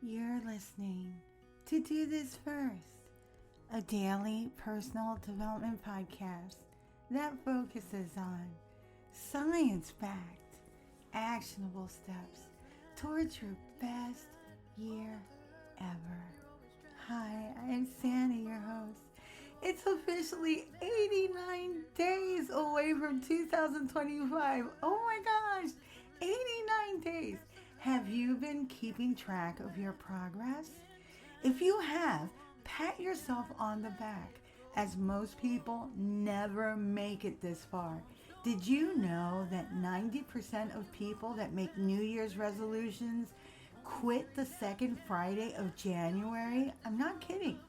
You're listening to Do This First, a daily personal development podcast that focuses on science-backed, actionable steps towards your best year ever. Hi, I am Sandy, your host. It's officially 89 days away from 2025. Oh my gosh, 89 days. Have you been keeping track of your progress? If you have, pat yourself on the back, as most people never make it this far. Did you know that 90% of people that make New Year's resolutions quit the second Friday of January? I'm not kidding.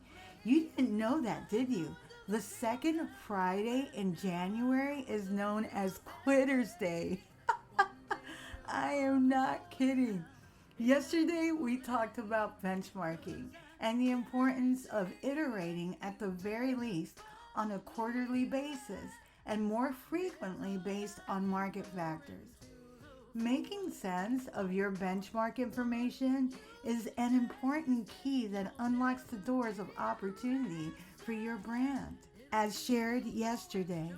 You didn't know that, did you? The second Friday in January is known as Quitter's Day. I am not kidding. Yesterday we talked about benchmarking and the importance of iterating at the very least on a quarterly basis and more frequently based on market factors. Making sense of your benchmark information is an important key that unlocks the doors of opportunity for your brand. As shared yesterday,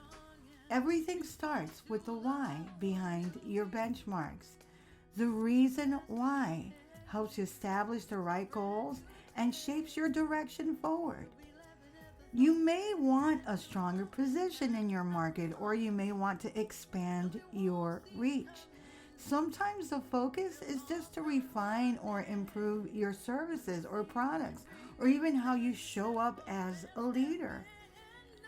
everything starts with the why behind your benchmarks. The reason why helps you establish the right goals and shapes your direction forward. You may want a stronger position in your market, or you may want to expand your reach. Sometimes the focus is just to refine or improve your services or products, or even how you show up as a leader.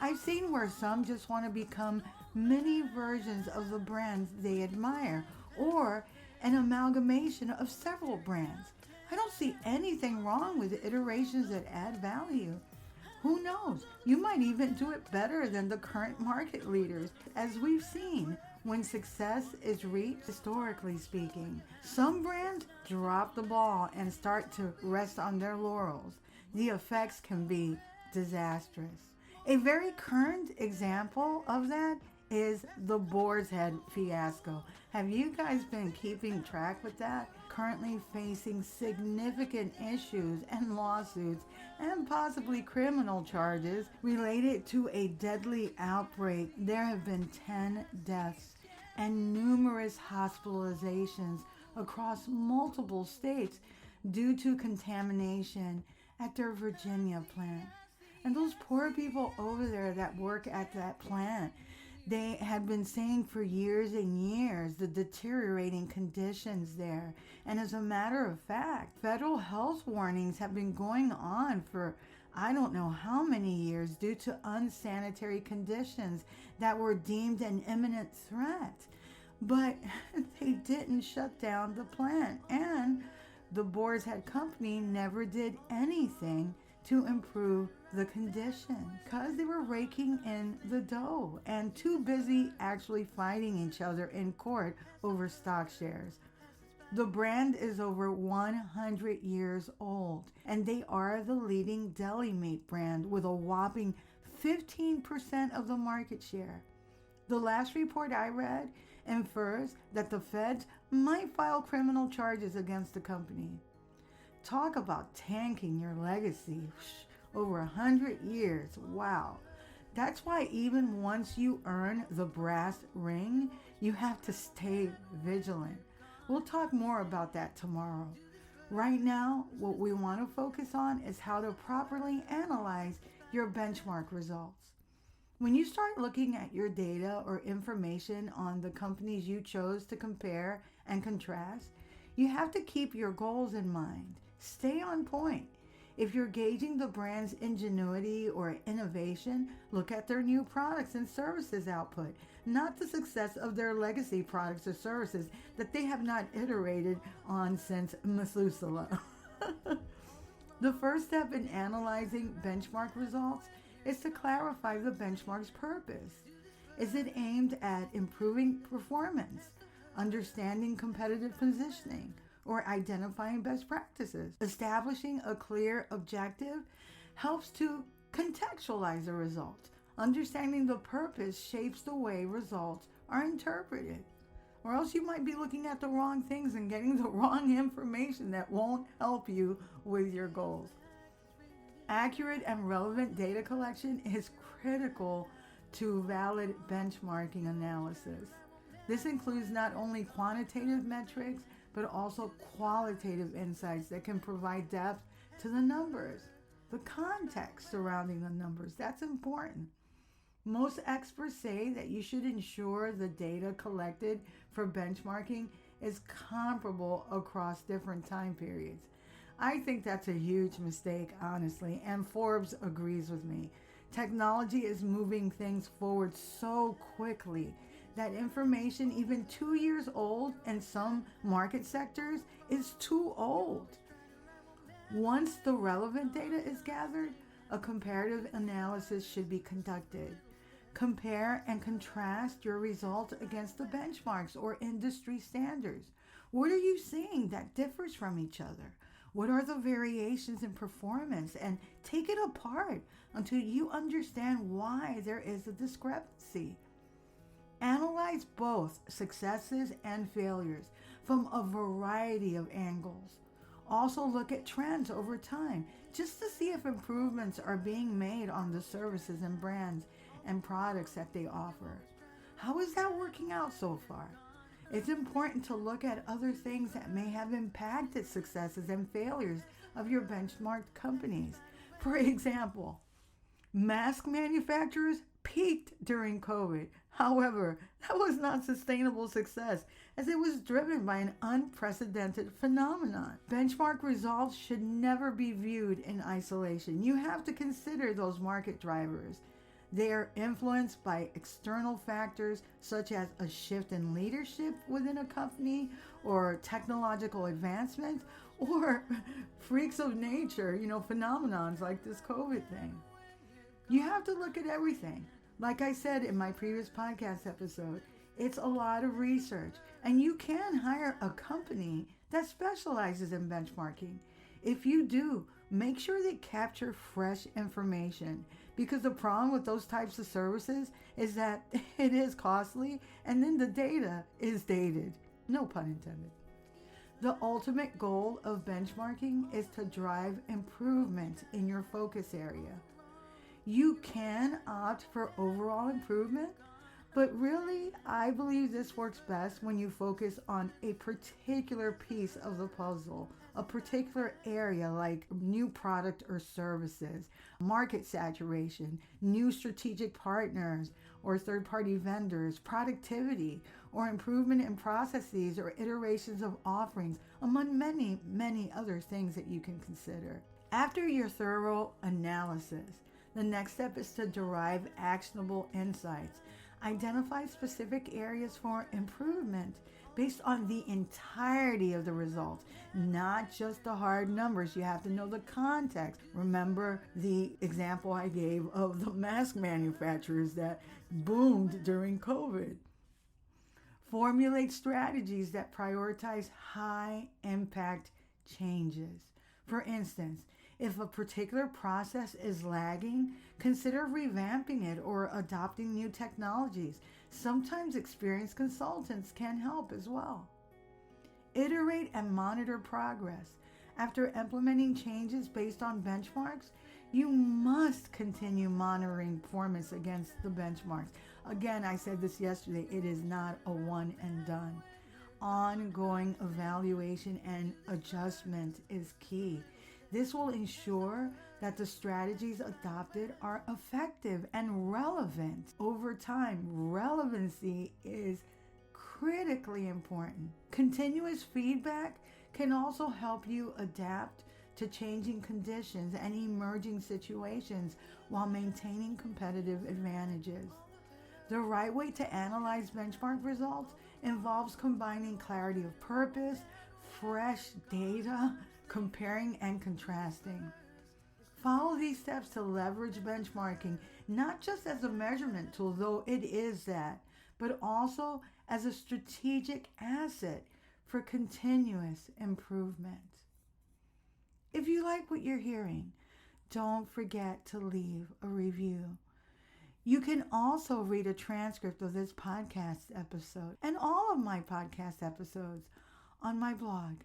I've seen where some just want to become mini versions of the brands they admire, or an amalgamation of several brands. I don't see anything wrong with iterations that add value. Who knows? You might even do it better than the current market leaders, as we've seen when success is reached, historically speaking. Some brands drop the ball and start to rest on their laurels. The effects can be disastrous. A very current example of that is the Boar's Head fiasco. Have you guys been keeping track with that? Currently facing significant issues and lawsuits and possibly criminal charges related to a deadly outbreak. There have been 10 deaths and numerous hospitalizations across multiple states due to contamination at their Virginia plant. And those poor people over there that work at that plant, they had been saying for years and years the deteriorating conditions there. And as a matter of fact, federal health warnings have been going on for I don't know how many years due to unsanitary conditions that were deemed an imminent threat. But they didn't shut down the plant, and the Boar's Head company never did anything to improve the condition because they were raking in the dough and too busy actually fighting each other in court over stock shares. The brand is over 100 years old, and they are the leading deli meat brand with a whopping 15% of the market share. The last report I read infers that the feds might file criminal charges against the company. Talk about tanking your legacy. Over 100 years. Wow. That's why even once you earn the brass ring, you have to stay vigilant. We'll talk more about that tomorrow. Right now, what we want to focus on is how to properly analyze your benchmark results. When you start looking at your data or information on the companies you chose to compare and contrast, you have to keep your goals in mind. Stay on point. If you're gauging the brand's ingenuity or innovation, look at their new products and services output, not the success of their legacy products or services that they have not iterated on since Methuselah. The first step in analyzing benchmark results is to clarify the benchmark's purpose. Is it aimed at improving performance, understanding competitive positioning, or identifying best practices? Establishing a clear objective helps to contextualize the results. Understanding the purpose shapes the way results are interpreted. or else you might be looking at the wrong things and getting the wrong information that won't help you with your goals. Accurate and relevant data collection is critical to valid benchmarking analysis. This includes not only quantitative metrics, but also qualitative insights that can provide depth to the numbers, the context surrounding the numbers. That's important. Most experts say that you should ensure the data collected for benchmarking is comparable across different time periods. I think that's a huge mistake, honestly, and Forbes agrees with me. Technology is moving things forward so quickly that information even 2 years old in some market sectors is too old. Once the relevant data is gathered, a comparative analysis should be conducted. Compare and contrast your results against the benchmarks or industry standards. What are you seeing that differs from each other? What are the variations in performance? And take it apart until you understand why there is a discrepancy. Analyze both successes and failures from a variety of angles. Also look at trends over time just to see if improvements are being made on the services and brands and products that they offer. How is that working out so far? It's important to look at other things that may have impacted successes and failures of your benchmarked companies. For example, mask manufacturers peaked during COVID. However, that was not sustainable success as it was driven by an unprecedented phenomenon. Benchmark results should never be viewed in isolation. You have to consider those market drivers. They are influenced by external factors such as a shift in leadership within a company or technological advancement or freaks of nature, phenomenons like this COVID thing. You have to look at everything. Like I said in my previous podcast episode, it's a lot of research, and you can hire a company that specializes in benchmarking. If you do, make sure they capture fresh information, because the problem with those types of services is that it is costly and then the data is dated. No pun intended. The ultimate goal of benchmarking is to drive improvement in your focus area. You can opt for overall improvement, but really, I believe this works best when you focus on a particular piece of the puzzle, a particular area like new product or services, market saturation, new strategic partners or third-party vendors, productivity, or improvement in processes or iterations of offerings, among many, many other things that you can consider. After your thorough analysis, the next step is to derive actionable insights. Identify specific areas for improvement based on the entirety of the results, not just the hard numbers. You have to know the context. Remember the example I gave of the mask manufacturers that boomed during COVID. Formulate strategies that prioritize high impact changes. For instance, if a particular process is lagging, consider revamping it or adopting new technologies. Sometimes experienced consultants can help as well. Iterate and monitor progress. After implementing changes based on benchmarks, you must continue monitoring performance against the benchmarks. Again, I said this yesterday, it is not a one and done. Ongoing evaluation and adjustment is key. This will ensure that the strategies adopted are effective and relevant over time. Relevancy is critically important. Continuous feedback can also help you adapt to changing conditions and emerging situations while maintaining competitive advantages. The right way to analyze benchmark results involves combining clarity of purpose, fresh data, comparing and contrasting. Follow these steps to leverage benchmarking, not just as a measurement tool, though it is that, but also as a strategic asset for continuous improvement. If you like what you're hearing, don't forget to leave a review. You can also read a transcript of this podcast episode and all of my podcast episodes on my blog,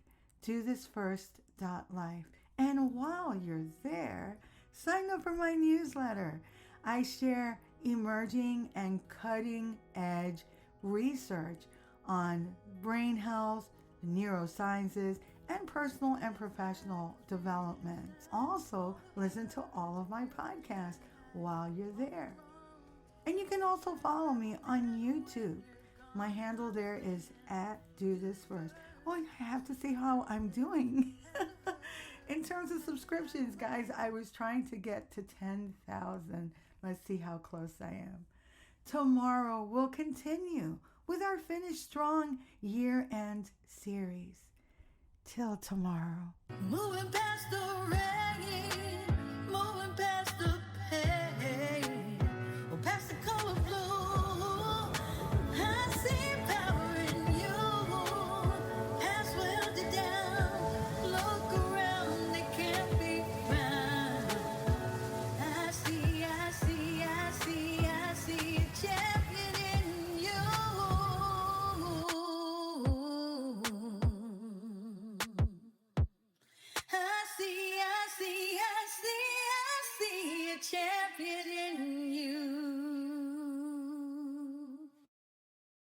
dothisfirst.life. And while you're there, sign up for my newsletter. I share emerging and cutting edge research on brain health, neurosciences, and personal and professional development. Also, listen to all of my podcasts while you're there. And you can also follow me on YouTube. My handle there is at Do This First. Oh, I have to see how I'm doing. In terms of subscriptions, guys, I was trying to get to 10,000. Let's see how close I am. Tomorrow we'll continue with our Finish Strong year-end series. Till tomorrow. Moving past the rain, moving past the pain, or past the color blue. I see power in you. Past welded down. Look around, they can't be found. I see a champion in you. I see a champion